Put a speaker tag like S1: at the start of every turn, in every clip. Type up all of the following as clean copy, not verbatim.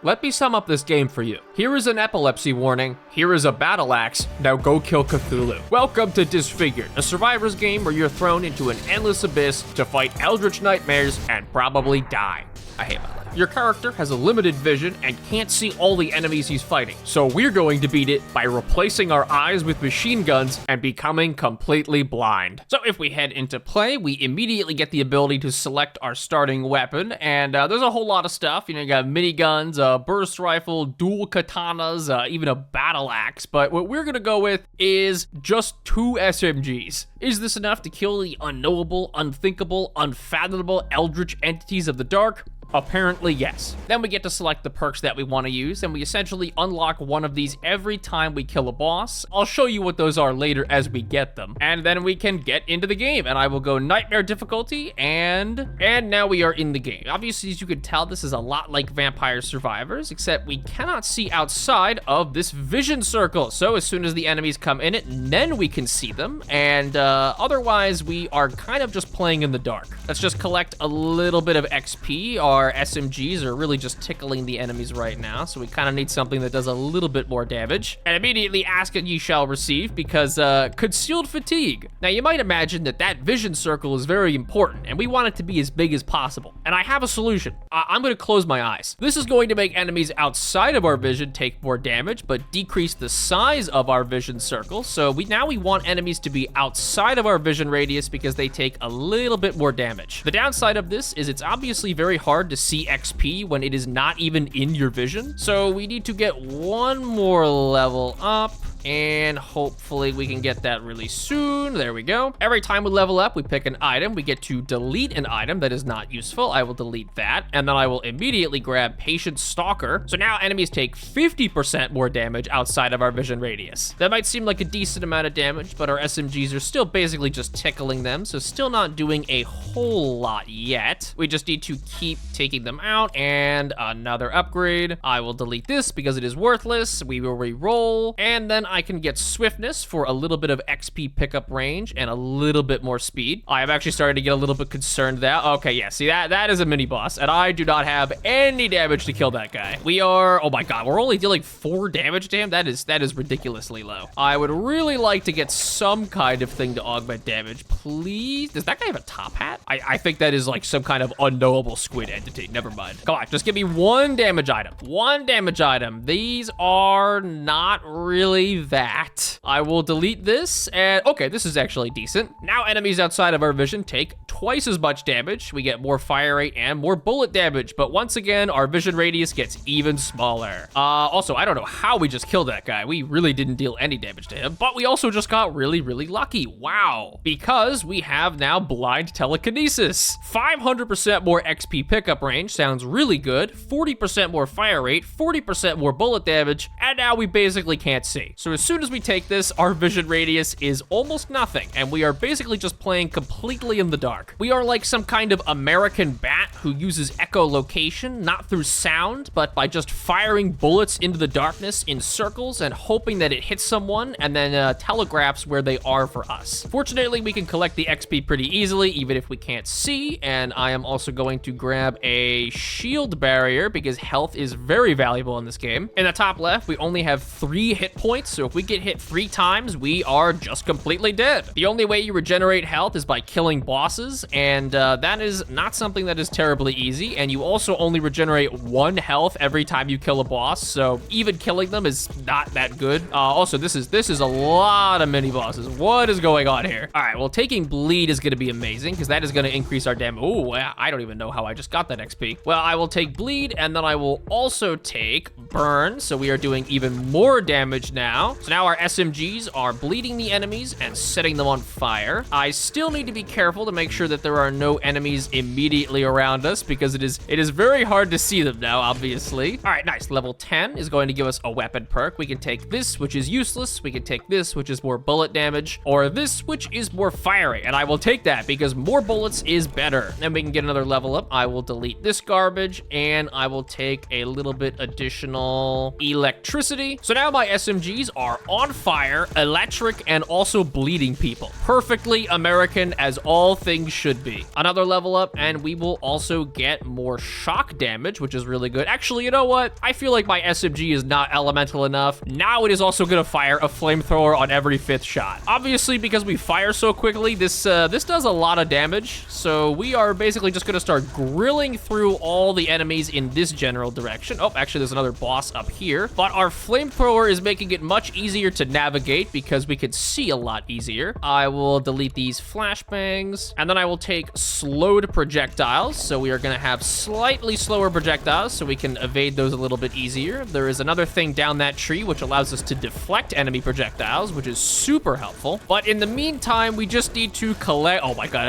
S1: Let me sum up this game for you. Here is an epilepsy warning, here is a battle axe, now go kill Cthulhu. Welcome to Disfigured, a survivor's game where you're thrown into an endless abyss to fight eldritch nightmares and probably die. I hate my life. Your character has a limited vision and can't see all the enemies he's fighting, so we're going to beat it by replacing our eyes with machine guns and becoming completely blind. So if we head into play, we immediately get the ability to select our starting weapon, and there's a whole lot of stuff. You know, you got miniguns, a burst rifle, dual katanas, even a battle axe, but what we're gonna go with is just 2 SMGs. Is this enough to kill the unknowable, unthinkable, unfathomable eldritch entities of the dark? Apparently, yes. Then we get to select the perks that we want to use, and we essentially unlock one of these every time we kill a boss. I'll show you what those are later as we get them. And then we can get into the game, and I will go Nightmare difficulty, and now we are in the game. Obviously, as you can tell, this is a lot like Vampire Survivors, except we cannot see outside of this vision circle. So as soon as the enemies come in it, then we can see them, and otherwise, we are kind of just playing in the dark. Let's just collect a little bit of XP. Our SMGs are really just tickling the enemies right now, so we kind of need something that does a little bit more damage. And immediately ask and ye shall receive, because concealed fatigue. Now you might imagine that vision circle is very important, and we want it to be as big as possible. And I have a solution. I'm gonna close my eyes. This is going to make enemies outside of our vision take more damage, but decrease the size of our vision circle. So now we want enemies to be outside of our vision radius because they take a little bit more damage. The downside of this is it's obviously very hard to see XP when it is not even in your vision. So we need to get one more level up, and hopefully we can get that really soon. There we go. Every time we level up, we pick an item. We get to delete an item that is not useful. I will delete that, and then I will immediately grab Patient Stalker. So now enemies take 50% more damage outside of our vision radius. That might seem like a decent amount of damage, but our SMGs are still basically just tickling them, so still not doing a whole lot yet. We just need to keep taking them out, and another upgrade. I will delete this because it is worthless. We will re-roll, and then I can get swiftness for a little bit of XP pickup range and a little bit more speed. I have actually started to get a little bit concerned that, okay, yeah, see that is a mini boss, and I do not have any damage to kill that guy. We are, oh my God, we're only dealing 4 damage to him? That is ridiculously low. I would really like to get some kind of thing to augment damage, please. Does that guy have a top hat? I think that is like some kind of unknowable squid entity. Never mind. Come on, just give me 1 damage item. 1 damage item. These are not really that. I will delete this, and okay, this is actually decent. Now enemies outside of our vision take twice as much damage. We get more fire rate and more bullet damage, but once again, our vision radius gets even smaller. Also, I don't know how we just killed that guy. We really didn't deal any damage to him, but we also just got really, really lucky. Wow. Because we have now blind telekinesis. 500% more XP pickup range sounds really good. 40% more fire rate, 40% more bullet damage, and now we basically can't see. So as soon as we take this, our vision radius is almost nothing, and we are basically just playing completely in the dark. We are like some kind of American bat who uses echolocation, not through sound, but by just firing bullets into the darkness in circles and hoping that it hits someone and then telegraphs where they are for us. Fortunately, we can collect the XP pretty easily, even if we can't see, and I am also going to grab a shield barrier because health is very valuable in this game. In the top left, we only have 3 hit points, so if we get hit 3 times, we are just completely dead. The only way you regenerate health is by killing bosses, and that is not something that is terribly easy, and you also only regenerate 1 health every time you kill a boss, so even killing them is not that good. Also, this is a lot of mini bosses. What is going on here? All right, well, taking bleed is gonna be amazing, because that is gonna increase our damage. Oh, I don't even know how I just got that XP. Well, I will take bleed, and then I will also take burn, so we are doing even more damage now. So now our SMGs are bleeding the enemies and setting them on fire. I still need to be careful to make sure that there are no enemies immediately around us, because it is very hard to see them now, obviously. All right, nice. Level 10 is going to give us a weapon perk. We can take this, which is useless. We can take this, which is more bullet damage, or this, which is more fire rate, and I will take that because more bullets is better. Then we can get another level up. I will delete this garbage, and I will take a little bit additional electricity. So now my SMGs are on fire, electric, and also bleeding people. Perfectly American as all things should be. Another level up, and we will also get more shock damage, which is really good. Actually, you know what? I feel like my SMG is not elemental enough. Now it is also gonna fire a flamethrower on every 5th shot. Obviously, because we fire so quickly, this does a lot of damage. So we are basically just gonna start grilling through all the enemies in this general direction. Oh, actually, there's another boss up here. But our flamethrower is making it much easier to navigate because we can see a lot easier. I will delete these flashbangs, and then I will take slowed projectiles. So we are gonna have slightly slower projectiles so we can evade those a little bit easier. There is another thing down that tree which allows us to deflect enemy projectiles, which is super helpful. But in the meantime, we just need to collect. Oh my god,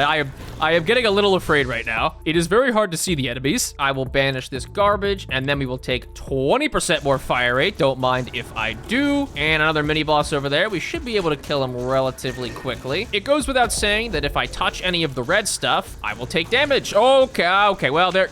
S1: I am getting a little afraid right now. It is very hard to see the enemies. I will banish this garbage, and then we will take 20% more fire rate. Don't mind if I do. And another mini boss over there. We should be able to kill him relatively quickly. It goes without saying that if I touch any of the red stuff, I will take damage. Okay, well, there,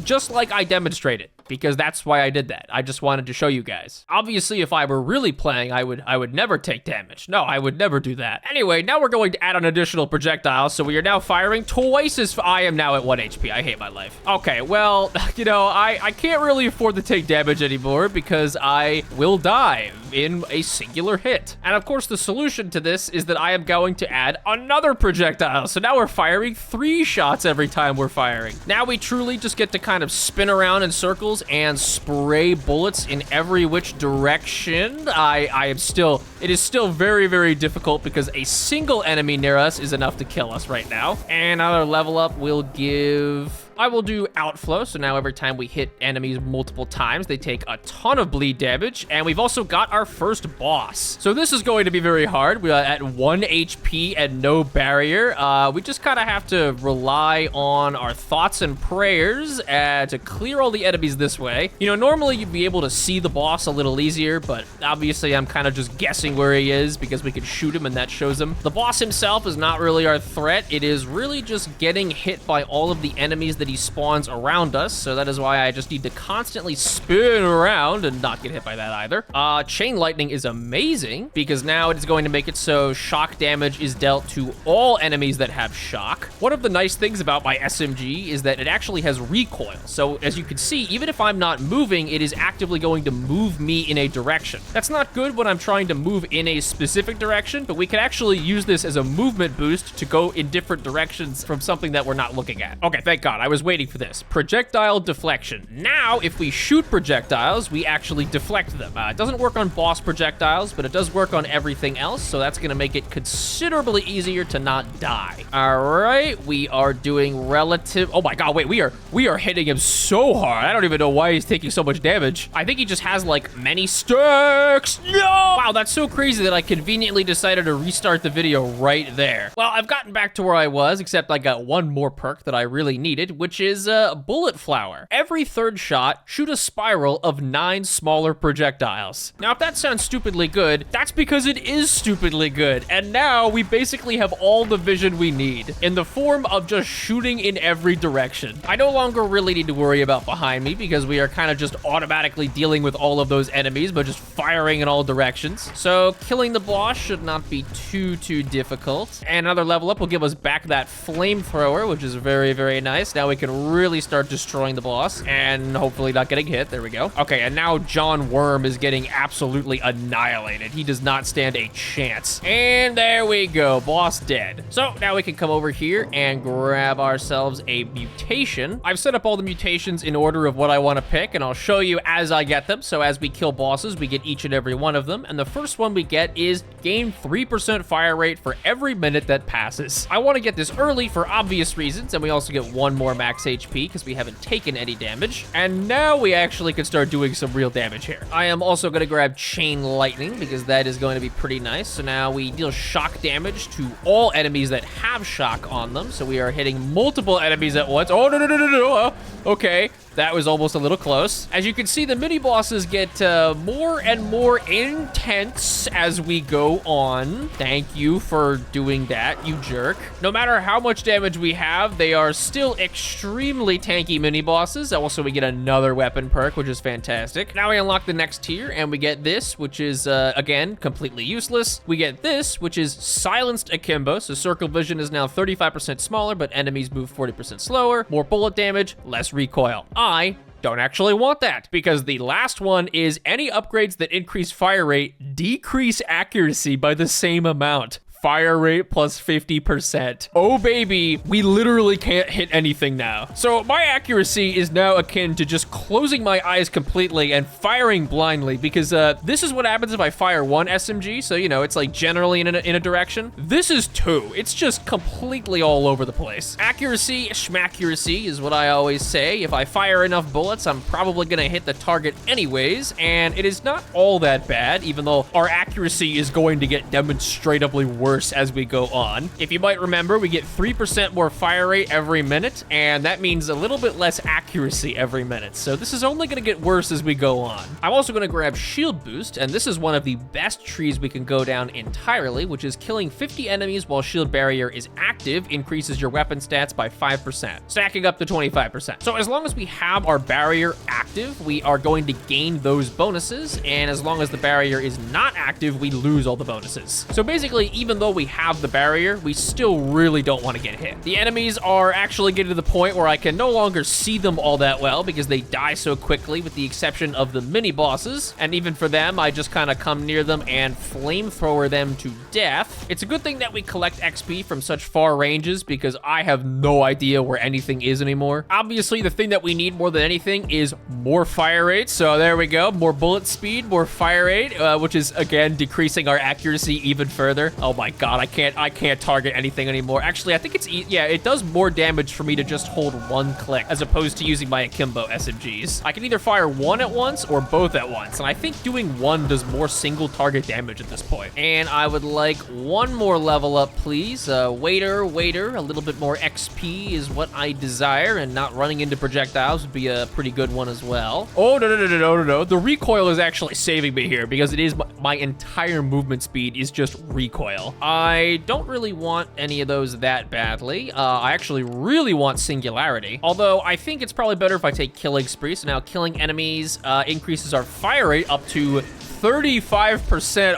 S1: just like I demonstrated, because that's why I did that. I just wanted to show you guys. Obviously, if I were really playing, I would never take damage. No, I would never do that. Anyway, now we're going to add an additional projectile, so we are now firing twice as I am now at 1 HP. I hate my life. Okay, well, you know, I can't really afford to take damage anymore because I will die in a singular hit. And of course, the solution to this is that I am going to add another projectile. So now we're firing 3 shots every time we're firing. Now we truly just get to kind of spin around in circles and spray bullets in every which direction. It is still very, very difficult because a single enemy near us is enough to kill us right now. And another level up will give... I will do outflow, so now every time we hit enemies multiple times, they take a ton of bleed damage, and we've also got our first boss. So this is going to be very hard. We are at 1 HP and no barrier. We just kind of have to rely on our thoughts and prayers to clear all the enemies this way. You know, normally you'd be able to see the boss a little easier, but obviously I'm kind of just guessing where he is because we can shoot him and that shows him. The boss himself is not really our threat. It is really just getting hit by all of the enemies that he spawns around us, so that is why I just need to constantly spin around and not get hit by that either. Chain lightning is amazing because now it is going to make it so shock damage is dealt to all enemies that have shock. One of the nice things about my SMG is that it actually has recoil, so as you can see, even if I'm not moving, it is actively going to move me in a direction. That's not good when I'm trying to move in a specific direction, but we can actually use this as a movement boost to go in different directions from something that we're not looking at. Okay, thank God. I was waiting for this. Projectile deflection. Now, if we shoot projectiles, we actually deflect them. It doesn't work on boss projectiles, but it does work on everything else, so that's gonna make it considerably easier to not die. All right, we are doing relative... Oh my God, wait, we are hitting him so hard. I don't even know why he's taking so much damage. I think he just has like many stacks. No! Wow, that's so crazy that I conveniently decided to restart the video right there. Well, I've gotten back to where I was, except I got one more perk that I really needed, which is bullet flower. Every 3rd shot, shoot a spiral of 9 smaller projectiles. Now, if that sounds stupidly good, that's because it is stupidly good. And now we basically have all the vision we need in the form of just shooting in every direction. I no longer really need to worry about behind me because we are kind of just automatically dealing with all of those enemies, but just firing in all directions. So killing the boss should not be too difficult. And another level up will give us back that flamethrower, which is very, very nice. Now we can really start destroying the boss and hopefully not getting hit. There we go. Okay, and now John Worm is getting absolutely annihilated. He does not stand a chance. And there we go, boss dead. So now we can come over here and grab ourselves a mutation. I've set up all the mutations in order of what I want to pick, and I'll show you as I get them. So as we kill bosses, we get each and every one of them. And the first one we get is gain 3% fire rate for every minute that passes. I want to get this early for obvious reasons, and we also get 1 more max HP because we haven't taken any damage. And now we actually can start doing some real damage here. I am also going to grab chain lightning because that is going to be pretty nice. So now we deal shock damage to all enemies that have shock on them. So we are hitting multiple enemies at once. Oh, no. Okay, that was almost a little close. As you can see, the mini bosses get more and more intense as we go on. Thank you for doing that, you jerk. No matter how much damage we have, they are still extremely tanky mini bosses. Also, we get another weapon perk, which is fantastic. Now we unlock the next tier, and we get this, which is, again, completely useless. We get this, which is silenced akimbo. So circle vision is now 35% smaller, but enemies move 40% slower. More bullet damage, less recoil. I don't actually want that, because the last one is any upgrades that increase fire rate decrease accuracy by the same amount. Fire rate plus 50%. Oh baby, we literally can't hit anything now. So my accuracy is now akin to just closing my eyes completely and firing blindly, because this is what happens if I fire one SMG. So, you know, it's like generally in a direction. This is two. It's just completely all over the place. Accuracy, schmaccuracy is what I always say. If I fire enough bullets, I'm probably gonna hit the target anyways, and it is not all that bad, even though our accuracy is going to get demonstratively worse as we go on. If you might remember, we get 3% more fire rate every minute, and that means a little bit less accuracy every minute. So this is only gonna get worse as we go on. I'm also gonna grab shield boost, and this is one of the best trees we can go down entirely, which is killing 50 enemies while shield barrier is active increases your weapon stats by 5%, stacking up to 25%. So as long as we have our barrier active, we are going to gain those bonuses, and as long as the barrier is not active, we lose all the bonuses. So basically, even though we have the barrier, we still really don't want to get hit. The enemies are actually getting to the point where I can no longer see them all that well because they die so quickly, with the exception of the mini bosses. And even for them, I just kind of come near them and flamethrower them to death. It's a good thing that we collect XP from such far ranges, because I have no idea where anything is anymore. Obviously, the thing that we need more than anything is more fire rate. So there we go, more bullet speed, more fire rate, which is again decreasing our accuracy even further. Oh my god, I can't target anything anymore. Actually, I think it's, yeah, it does more damage for me to just hold one click as opposed to using my akimbo SMGs. I can either fire one at once or both at once, and I think doing one does more single target damage at this point. And I would like one more level up, please. Waiter, a little bit more XP is what I desire, and not running into projectiles would be a pretty good one as well. Oh, no. The recoil is actually saving me here, because it is my entire movement speed is just recoil. I don't really want any of those that badly. I actually really want singularity, although I think it's probably better if I take killing spree. So now killing enemies increases our fire rate up to 35%.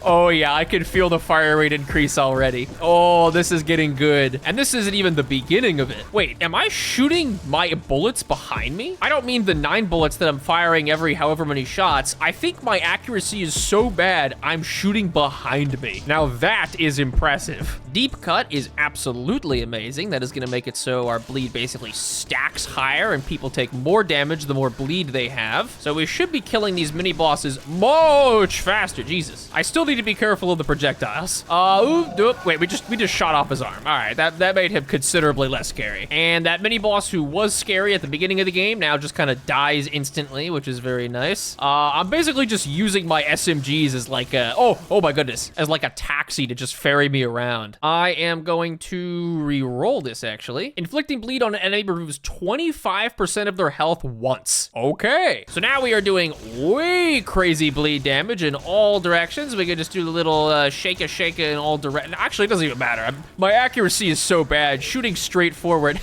S1: Oh yeah, I can feel the fire rate increase already. Oh, this is getting good. And this isn't even the beginning of it. Wait, am I shooting my bullets behind me? I don't mean the 9 bullets that I'm firing every however many shots. I think my accuracy is so bad, I'm shooting behind me. Now that is impressive. Deep cut is absolutely amazing. That is gonna make it so our bleed basically stacks higher and people take more damage the more bleed they have. So we should be killing these mini bosses much faster. Jesus. I still need to be careful of the projectiles. Wait, we just shot off his arm. All right, that made him considerably less scary. And that mini boss who was scary at the beginning of the game now just kind of dies instantly, which is very nice. I'm basically just using my SMGs as like a, oh my goodness, as like a taxi to just ferry me around. I am going to re-roll this actually. Inflicting bleed on an enemy removes 25% of their health once. Okay, so now we are doing way crazy bleed damage in all directions. We can just do the little shake in all directions. Actually, it doesn't even matter. My accuracy is so bad. Shooting straight forward.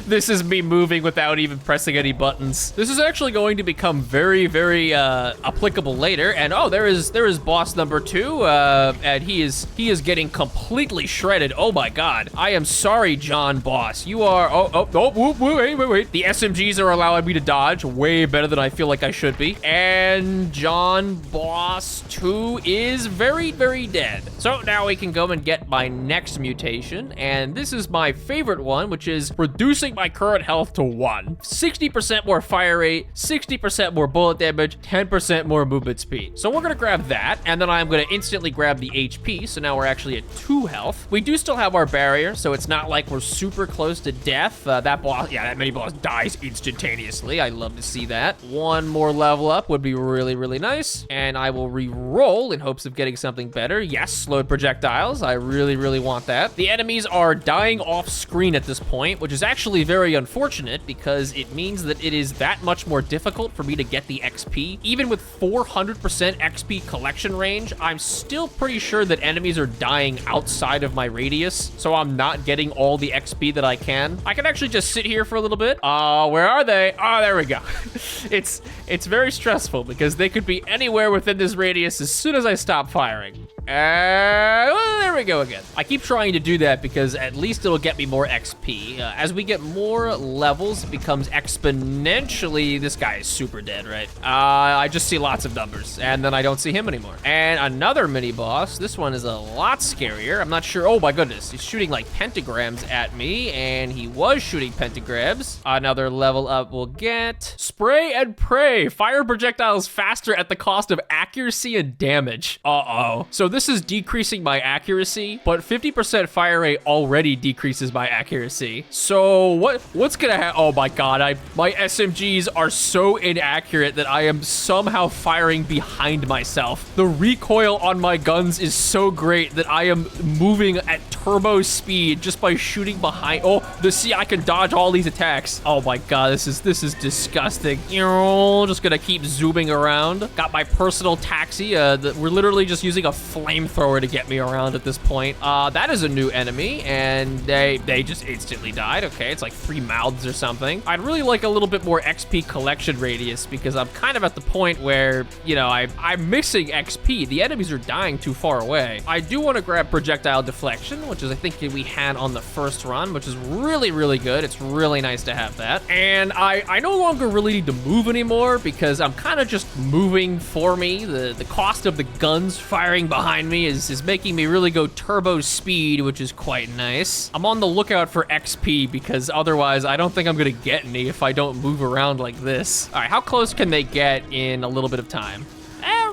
S1: This is me moving without even pressing any buttons. This is actually going to become very, very applicable later. And oh, there is boss number 2, and he is getting completely shredded. Oh my god. I am sorry, John boss. You are wait. The SMGs are allowing me to dodge way better than I feel like I should be. And John boss 2 is very, very dead. So now we can go and get my next mutation, and this is my favorite one, which is reducing my current health to 1. 60% more fire rate, 60% more bullet damage, 10% more movement speed. So we're gonna grab that, and then I'm gonna instantly grab the HP, so now we're actually at 2 health. We do still have our barrier, so it's not like we're super close to death. That mini boss dies instantaneously. I love to see that. One more level up would be really, really nice, and I will re-roll in hopes of getting something better. Yes, slowed projectiles. I really, really want that. The enemies are dying off screen at this point, which is is actually very unfortunate because it means that it is that much more difficult for me to get the XP. Even with 400% XP collection range, I'm still pretty sure that enemies are dying outside of my radius, so I'm not getting all the XP that I can. I can actually just sit here for a little bit. Where are they? Oh, there we go. It's very stressful because they could be anywhere within this radius as soon as I stop firing. Well, there we go again. I keep trying to do that because at least it'll get me more XP. As we get more levels, it becomes exponentially... This guy is super dead, right? I just see lots of numbers, and then I don't see him anymore. And another mini-boss. This one is a lot scarier. I'm not sure... Oh, my goodness. He's shooting, like, pentagrams at me, and he was shooting pentagrams. Another level up we'll get. Spray and pray. Fire projectiles faster at the cost of accuracy and damage. Uh-oh. So this is decreasing my accuracy, but 50% fire rate already decreases my accuracy. So what's gonna happen? Oh my god, my SMGs are so inaccurate that I am somehow firing behind myself. The recoil on my guns is so great that I am moving at turbo speed just by shooting behind. Oh, see, I can dodge all these attacks. Oh my god, this is disgusting. Just gonna keep zooming around. Got my personal taxi. We're literally just using a flamethrower to get me around at this point. That is a new enemy, and they just instantly died. Okay, it's like 3 mouths or something. I'd really like a little bit more XP collection radius because I'm kind of at the point where, you know, I'm missing XP. The enemies are dying too far away. I do want to grab projectile deflection, which is I think we had on the first run, which is really, really good. It's really nice to have that. And I no longer really need to move anymore because I'm kind of just moving for me. The cost of the guns firing behind me is making me really go turbo speed, which is quite nice. I'm on the lookout for XP because otherwise I don't think I'm gonna get any if I don't move around like this. All right, how close can they get in a little bit of time?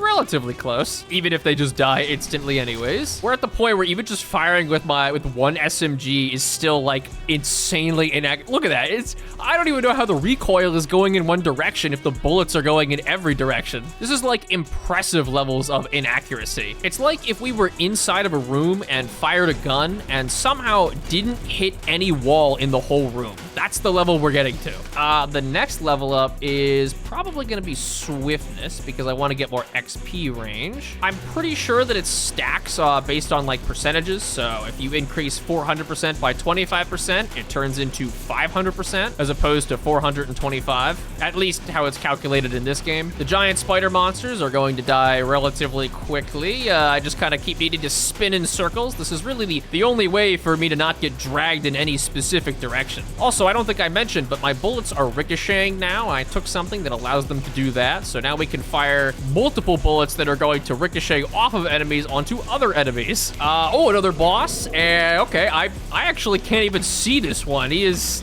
S1: Relatively close, even if they just die instantly anyways. We're at the point where even just firing with one SMG is still like insanely inaccurate. Look at that. I don't even know how the recoil is going in one direction if the bullets are going in every direction. This is like impressive levels of inaccuracy. It's like if we were inside of a room and fired a gun and somehow didn't hit any wall in the whole room. That's the level we're getting to. The next level up is probably gonna be swiftness because I want to get more XP range. I'm pretty sure that it stacks based on like percentages. So if you increase 400% by 25%, it turns into 500% as opposed to 425, at least how it's calculated in this game. The giant spider monsters are going to die relatively quickly. I just kind of keep needing to spin in circles. This is really the only way for me to not get dragged in any specific direction. Also, I don't think I mentioned, but my bullets are ricocheting now. I took something that allows them to do that. So now we can fire multiple bullets that are going to ricochet off of enemies onto other enemies. Oh, another boss. Okay, I actually can't even see this one. He's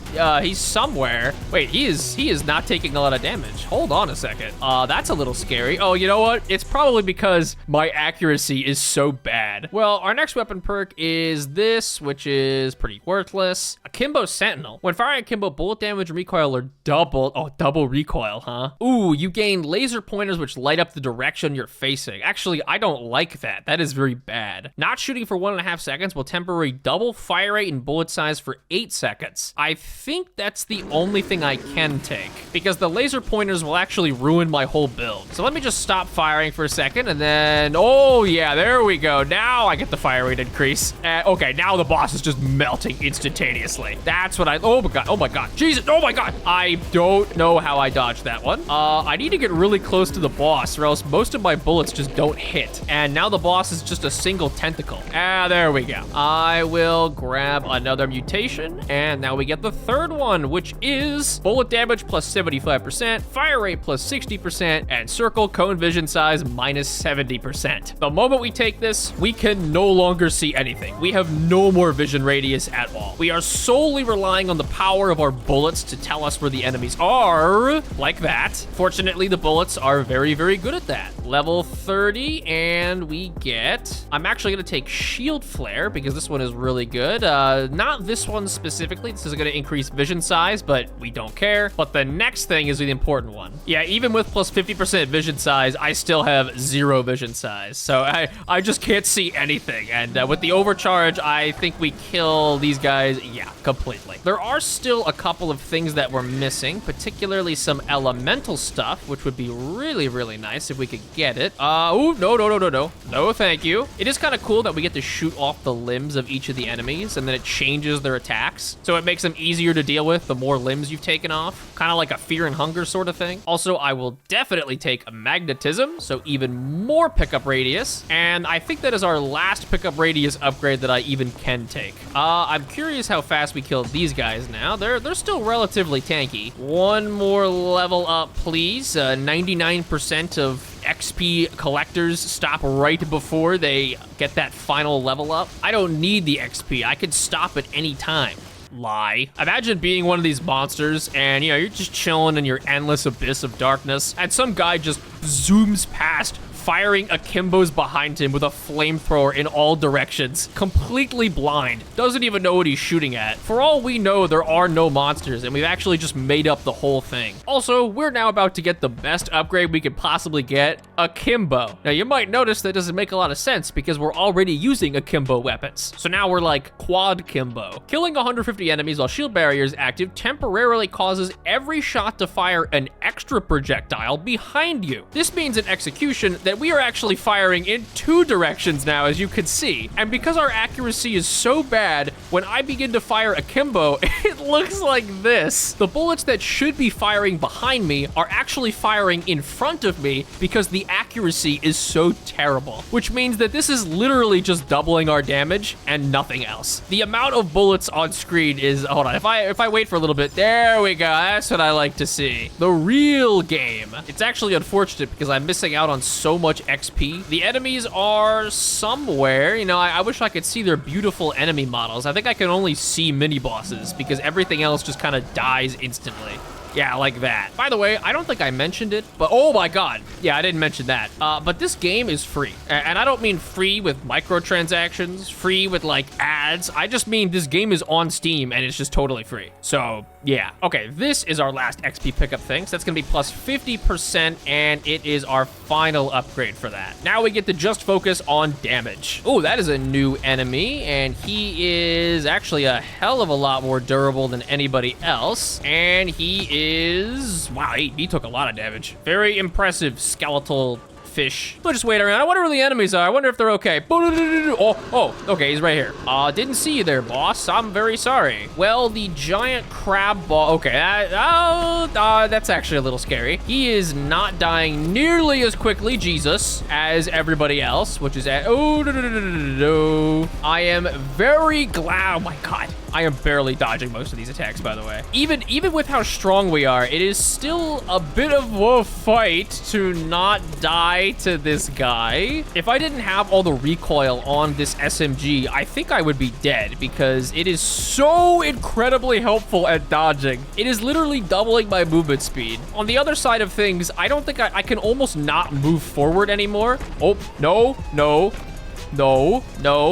S1: somewhere. Wait, he is not taking a lot of damage. Hold on a second. That's a little scary. Oh, you know what? It's probably because my accuracy is so bad. Well, our next weapon perk is this, which is pretty worthless. Akimbo Sentinel. When firing Akimbo, bullet damage and recoil are double. Oh, double recoil, huh? Ooh, you gain laser pointers which light up the direction you're facing. Actually, I don't like that. That is very bad. Not shooting for 1.5 seconds will temporarily double fire rate and bullet size for 8 seconds. I think that's the only thing I can take because the laser pointers will actually ruin my whole build. So let me just stop firing for a second and then, oh yeah, there we go. Now I get the fire rate increase. Okay, now the boss is just melting instantaneously. That's what oh my god, Jesus, oh my god. I don't know how I dodged that one. I need to get really close to the boss or else most of my bullets just don't hit. And now the boss is just a single tentacle. There we go. I will grab another mutation. And now we get the third one, which is bullet damage plus 75%, fire rate plus 60%, and circle cone vision size minus 70%. The moment we take this, we can no longer see anything. We have no more vision radius at all. We are solely relying on the power of our bullets to tell us where the enemies are, like that. Fortunately, the bullets are very, very good at that. level 30, and we get... I'm actually gonna take Shield Flare because this one is really good. Not this one specifically. This is gonna increase vision size, but we don't care. But the next thing is the important one. Yeah, even with plus 50% vision size, I still have 0 vision size. So I just can't see anything. And with the overcharge, I think we kill these guys, yeah, completely. There are still a couple of things that we're missing, particularly some elemental stuff, which would be really, really nice if we could get it. Oh, no. No, thank you. It is kind of cool that we get to shoot off the limbs of each of the enemies, and then it changes their attacks. So it makes them easier to deal with the more limbs you've taken off. Kind of like a fear and hunger sort of thing. Also, I will definitely take a magnetism, so even more pickup radius. And I think that is our last pickup radius upgrade that I even can take. I'm curious how fast we kill these guys now. They're still relatively tanky. One more level up, please. 99% of XP collectors stop right before they get that final level up. I don't need the XP. I could stop at any time. Lie. Imagine being one of these monsters and, you know, you're just chilling in your endless abyss of darkness and some guy just zooms past, firing akimbos behind him with a flamethrower in all directions, completely blind, doesn't even know what he's shooting at. For all we know, there are no monsters, and we've actually just made up the whole thing. Also, we're now about to get the best upgrade we could possibly get, akimbo. Now, you might notice that doesn't make a lot of sense because we're already using akimbo weapons. So now we're like quad kimbo. Killing 150 enemies while shield barrier is active temporarily causes every shot to fire an extra projectile behind you. This means in execution that we are actually firing in 2 directions now, as you can see. And because our accuracy is so bad, when I begin to fire akimbo, it looks like this. The bullets that should be firing behind me are actually firing in front of me because the accuracy is so terrible, which means that this is literally just doubling our damage and nothing else. The amount of bullets on screen is, hold on, if I wait for a little bit, there we go, that's what I like to see. The real game. It's actually unfortunate because I'm missing out on so much XP. The enemies are somewhere, you know, I wish I could see their beautiful enemy models. I think I can only see mini bosses because everything else just kind of dies instantly. Yeah, like that. By the way, I don't think I mentioned it, but oh my God. Yeah, I didn't mention that. But this game is free. And I don't mean free with microtransactions, free with like ads. I just mean this game is on Steam and it's just totally free. So yeah. Okay, this is our last XP pickup thing. So that's gonna be plus 50% and it is our final upgrade for that. Now we get to just focus on damage. Oh, that is a new enemy and he is actually a hell of a lot more durable than anybody else. And he is, wow, he took a lot of damage. Very impressive skeletal fish. We'll just wait around. I wonder where the enemies are. I wonder if they're okay. Oh, okay, he's right here. Didn't see you there, boss. I'm very sorry. Well, the giant crab ball, okay, that's actually a little scary. He is not dying nearly as quickly, Jesus, as everybody else, which is at, no. I am very glad, oh my God. I am barely dodging most of these attacks, by the way. Even with how strong we are, it is still a bit of a fight to not die to this guy. If I didn't have all the recoil on this SMG, I think I would be dead because it is so incredibly helpful at dodging. It is literally doubling my movement speed. On the other side of things, I don't think I can almost not move forward anymore. Oh, no,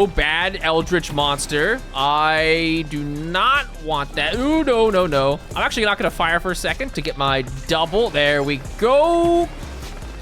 S1: bad eldritch monster. I do not want that. Ooh, no. I'm actually not gonna fire for a second to get my double. There we go.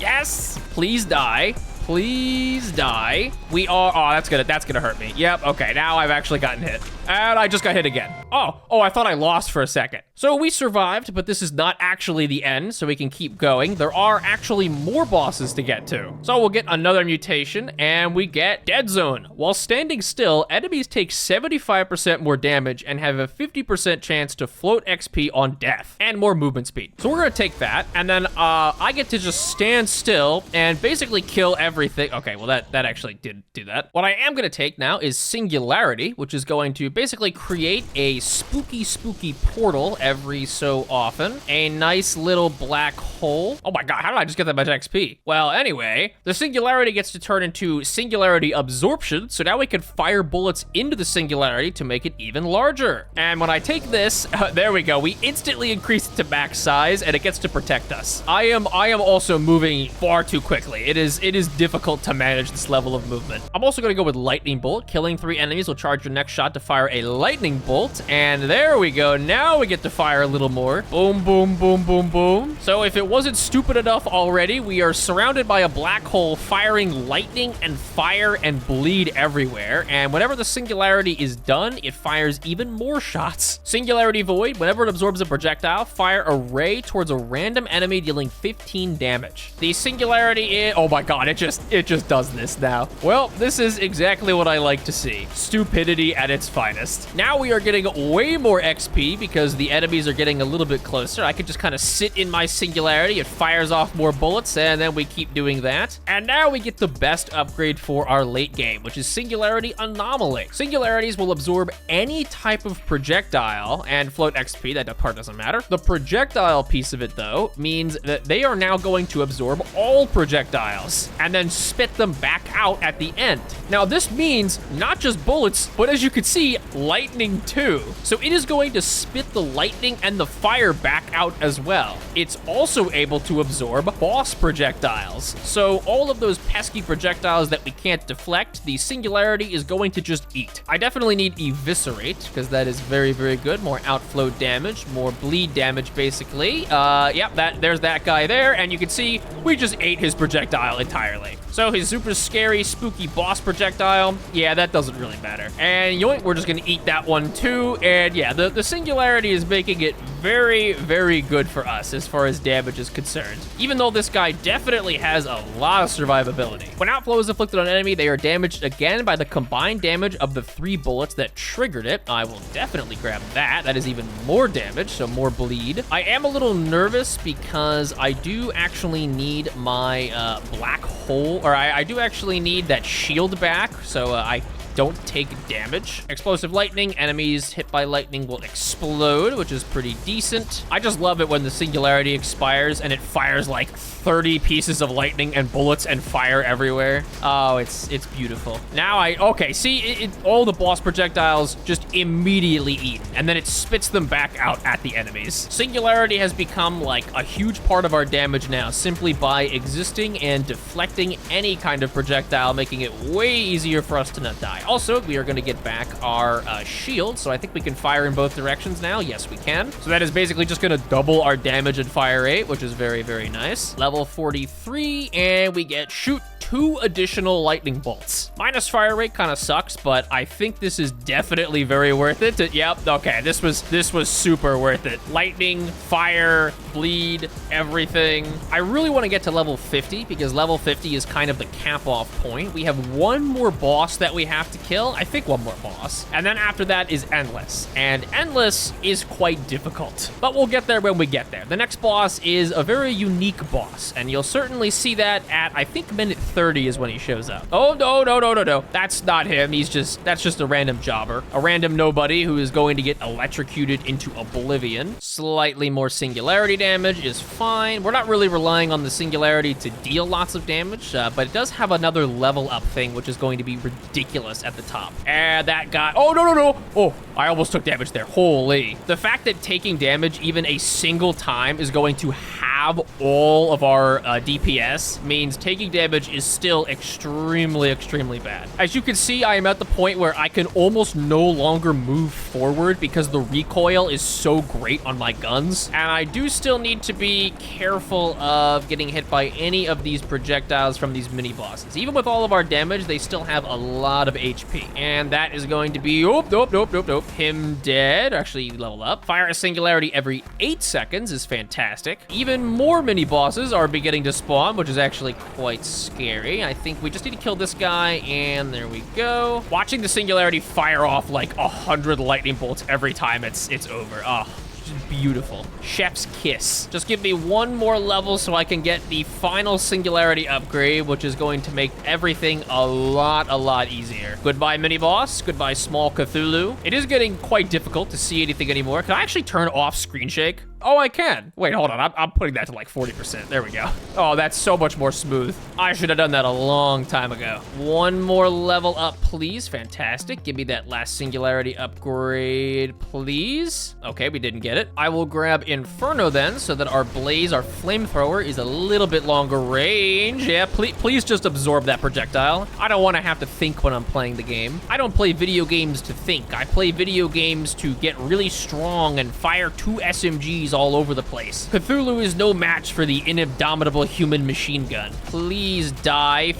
S1: Yes, please die. Please die. We are, oh, that's gonna hurt me. Yep, okay, now I've actually gotten hit. And I just got hit again. Oh, I thought I lost for a second. So we survived, but this is not actually the end, so we can keep going. There are actually more bosses to get to. So we'll get another mutation, and we get Dead Zone. While standing still, enemies take 75% more damage and have a 50% chance to float XP on death, and more movement speed. So we're gonna take that, and then I get to just stand still and basically kill everything. Okay, well that actually did do that. What I am gonna take now is Singularity, which is going to basically create a spooky portal every so often. A nice little black hole. Oh my god, how did I just get that much XP? Well, anyway, the singularity gets to turn into singularity absorption, so now we can fire bullets into the singularity to make it even larger. And when I take this, there we go, we instantly increase it to max size, and it gets to protect us. I am also moving far too quickly. It is difficult to manage this level of movement. I'm also gonna go with lightning bolt. Killing 3 enemies will charge your next shot to fire a lightning bolt, and there we go. Now we get to fire a little more. Boom, boom, boom, boom, boom. So if it wasn't stupid enough already, we are surrounded by a black hole firing lightning and fire and bleed everywhere, and whenever the singularity is done, it fires even more shots. Singularity void, whenever it absorbs a projectile, fire a ray towards a random enemy dealing 15 damage. The singularity is, oh my god, it just does this now. Well, this is exactly what I like to see. Stupidity at its finest. Now we are getting way more XP because the enemies are getting a little bit closer. I can just kind of sit in my singularity, it fires off more bullets, and then we keep doing that. And now we get the best upgrade for our late game, which is Singularity Anomaly. Singularities will absorb any type of projectile and float XP, that part doesn't matter. The projectile piece of it, though, means that they are now going to absorb all projectiles and then spit them back out at the end. Now, this means not just bullets, but as you can see, lightning too. So it is going to spit the lightning and the fire back out as well. It's also able to absorb boss projectiles. So all of those pesky projectiles that we can't deflect, the singularity is going to just eat. I definitely need eviscerate because that is very, very good. More outflow damage, more bleed damage, basically. Yep, there's that guy there, and you can see we just ate his projectile entirely. So his super scary, spooky boss projectile, yeah, that doesn't really matter. And yoink, we're just gonna eat that one too. And yeah, the singularity is making it very, very good for us as far as damage is concerned. Even though this guy definitely has a lot of survivability. When outflow is inflicted on an enemy, they are damaged again by the combined damage of the 3 bullets that triggered it. I will definitely grab that. That is even more damage, so more bleed. I am a little nervous because I do actually need my black hole, or I do actually need that shield back, so I don't take damage. Explosive lightning, enemies hit by lightning will explode, which is pretty decent. I just love it when the singularity expires and it fires like 30 pieces of lightning and bullets and fire everywhere. Oh, it's beautiful. Now okay, see, all the boss projectiles just immediately eaten, and then it spits them back out at the enemies. Singularity has become like a huge part of our damage now, simply by existing and deflecting any kind of projectile, making it way easier for us to not die. Also, we are going to get back our shield, so I think we can fire in both directions now. Yes, we can. So that is basically just going to double our damage and fire rate, which is very, very nice. Level 43, and we get shoot 2 additional lightning bolts. Minus fire rate kind of sucks, but I think this is definitely very worth it. Yep, okay, this was super worth it. Lightning, fire, bleed, everything. I really want to get to level 50 because level 50 is kind of the cap off point. We have one more boss that we have to kill. I think one more boss. And then after that is Endless. And Endless is quite difficult, but we'll get there when we get there. The next boss is a very unique boss, and you'll certainly see that at, I think, minute 30 is when he shows up. Oh, no. That's not him. That's just a random jobber. A random nobody who is going to get electrocuted into oblivion. Slightly more singularity damage is fine. We're not really relying on the singularity to deal lots of damage, but it does have another level up thing, which is going to be ridiculous at the top. And that guy, oh, no. Oh, I almost took damage there. Holy. The fact that taking damage even a single time is going to have all of our DPS means taking damage is still extremely, extremely bad. As you can see, I am at the point where I can almost no longer move forward because the recoil is so great on my guns. And I do still need to be careful of getting hit by any of these projectiles from these mini bosses. Even with all of our damage, they still have a lot of HP. And that is going to be, nope. Him dead. Actually, level up. Fire a singularity every 8 seconds is fantastic. Even more mini bosses are beginning to spawn, which is actually quite scary. I think we just need to kill this guy, and there we go. Watching the singularity fire off like 100 lightning bolts every time it's over. Oh, just beautiful. Chef's kiss. Just give me one more level so I can get the final singularity upgrade, which is going to make everything a lot easier. Goodbye, mini boss. Goodbye, small Cthulhu. It is getting quite difficult to see anything anymore. Can I actually turn off screen shake? Oh, I can. Wait, hold on. I'm putting that to like 40%. There we go. Oh, that's so much more smooth. I should have done that a long time ago. One more level up, please. Fantastic. Give me that last singularity upgrade, please. Okay, we didn't get it. I will grab Inferno then, so that our blaze, our flamethrower, is a little bit longer range. Yeah, please just absorb that projectile. I don't want to have to think when I'm playing the game. I don't play video games to think. I play video games to get really strong and fire 2 SMGs all over the place. Cthulhu is no match for the indomitable human machine gun. Please die,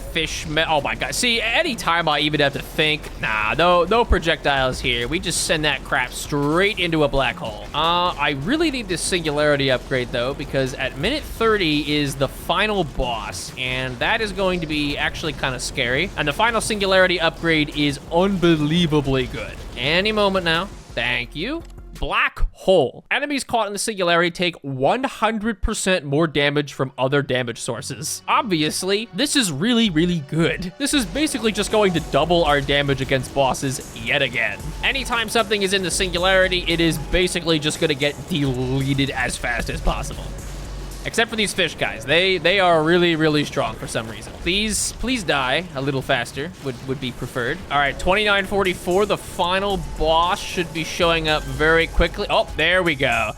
S1: oh my god. See, anytime I even have to think, nah, no projectiles here. We just send that crap straight into a black hole. I really need this singularity upgrade though, because at minute 30 is the final boss, and that is going to be actually kind of scary. And the final singularity upgrade is unbelievably good. Any moment now. Thank you. Black hole. Enemies caught in the singularity take 100% more damage from other damage sources. Obviously, this is really good. This is basically just going to double our damage against bosses yet again. Anytime something is in the singularity, it is basically just gonna get deleted as fast as possible. Except for these fish guys. They are really strong for some reason. Please die a little faster would be preferred. All right, 2944, the final boss should be showing up very quickly. Oh, there we go.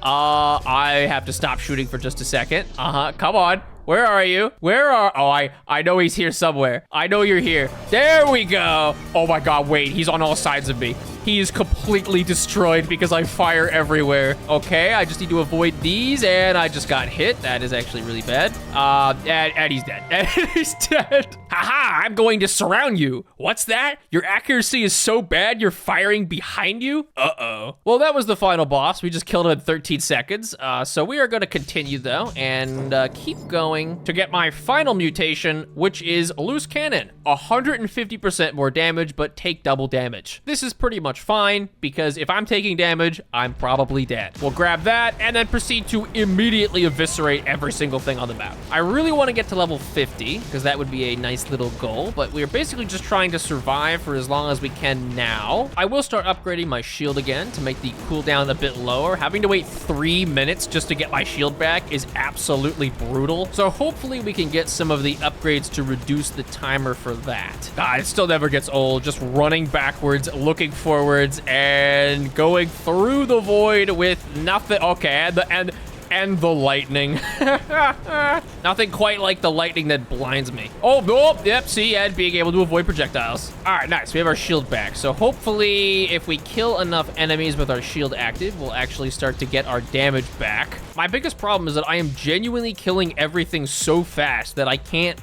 S1: I have to stop shooting for just a second. Come on. Where are you? Oh, I know he's here somewhere. I know you're here. There we go. Oh my god, wait, he's on all sides of me. He is completely destroyed because I fire everywhere. Okay, I just need to avoid these, and I just got hit. That is actually really bad. And he's dead. And he's dead. Haha, I'm going to surround you. What's that? Your accuracy is so bad you're firing behind you? Uh-oh. Well, that was the final boss. We just killed him in 13 seconds. So we are going to continue, though, and keep going to get my final mutation, which is Loose Cannon. 150% more damage, but take double damage. This is pretty much fine, because if I'm taking damage, I'm probably dead. We'll grab that and then proceed to immediately eviscerate every single thing on the map. I really want to get to level 50, because that would be a nice little goal, but we're basically just trying to survive for as long as we can now. I will start upgrading my shield again to make the cooldown a bit lower. Having to wait 3 minutes just to get my shield back is absolutely brutal. So hopefully we can get some of the upgrades to reduce the timer for that. It still never gets old, just running backwards, looking forwards, and going through the void with nothing. Okay, and the lightning. Nothing quite like the lightning that blinds me. Oh, nope, yep, see, and being able to avoid projectiles. All right, nice, we have our shield back. So hopefully if we kill enough enemies with our shield active, we'll actually start to get our damage back. My biggest problem is that I am genuinely killing everything so fast that I can't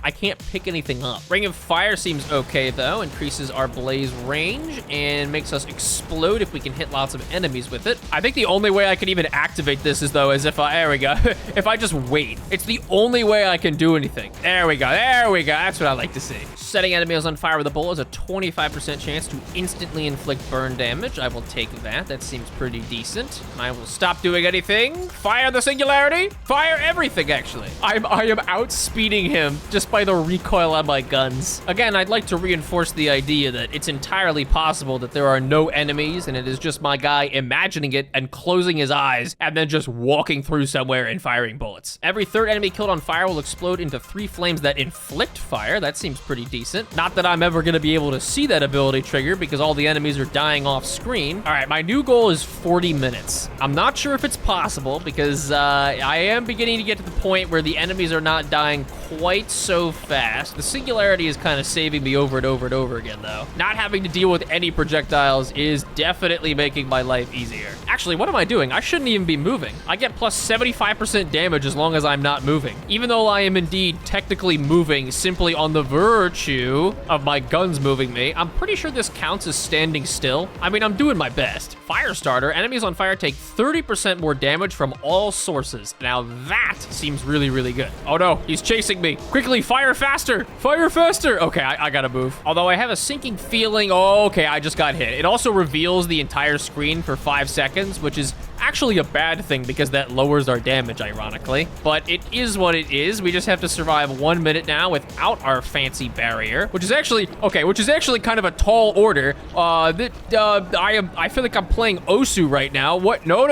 S1: pick anything up. Ring of Fire seems okay though, increases our blaze range and makes us explode if we can hit lots of enemies with it. I think the only way I can even activate this is though, if there we go. If I just wait, it's the only way I can do anything. There we go, that's what I like to see. Setting enemies on fire with a bullet is a 25% chance to instantly inflict burn damage. I will take that, that seems pretty decent. I will stop doing anything. Fire the singularity, fire everything actually. I am outspeeding him just by the recoil on my guns. Again, I'd like to reinforce the idea that it's entirely possible that there are no enemies and it is just my guy imagining it and closing his eyes and then just walking through somewhere and firing bullets. Every third enemy killed on fire will explode into 3 flames that inflict fire. That seems pretty decent. Not that I'm ever gonna be able to see that ability trigger because all the enemies are dying off screen. All right, my new goal is 40 minutes. I'm not sure if it's possible because I am beginning to get to the point where the enemies are not dying quite so fast. The singularity is kind of saving me over and over and over again though. Not having to deal with any projectiles is definitely making my life easier. Actually, what am I doing? I shouldn't even be moving. I get plus 75% damage as long as I'm not moving. Even though I am indeed technically moving simply on the virtue of my guns moving me, I'm pretty sure this counts as standing still. I mean, I'm doing my best. Firestarter, enemies on fire take 30% more damage from all sources. Now that seems really good. Oh no, he's chasing me. Quickly, fire faster, fire faster. Okay, I gotta move. Although I have a sinking feeling, oh, okay, I just got hit. It also reveals the entire screen for 5 seconds, which is actually a bad thing because that lowers our damage, ironically. But it is what it is. We just have to survive 1 minute now without our fancy barrier, which is actually kind of a tall order. I feel like I'm playing Osu right now. What? No.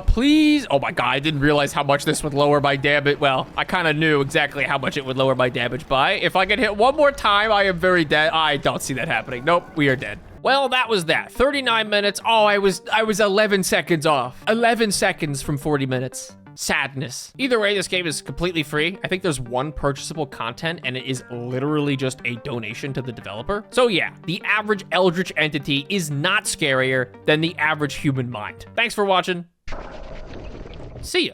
S1: Please. Oh my God, I didn't realize how much this would lower my damage. Well, I kind of knew exactly how much it would lower my damage by. If I get hit one more time, I am very dead. I don't see that happening. Nope, we are dead. Well, that was that. 39 minutes. Oh, I was 11 seconds off. 11 seconds from 40 minutes. Sadness. Either way, this game is completely free. I think there's one purchasable content, and it is literally just a donation to the developer. So yeah, the average eldritch entity is not scarier than the average human mind. Thanks for watching. See ya.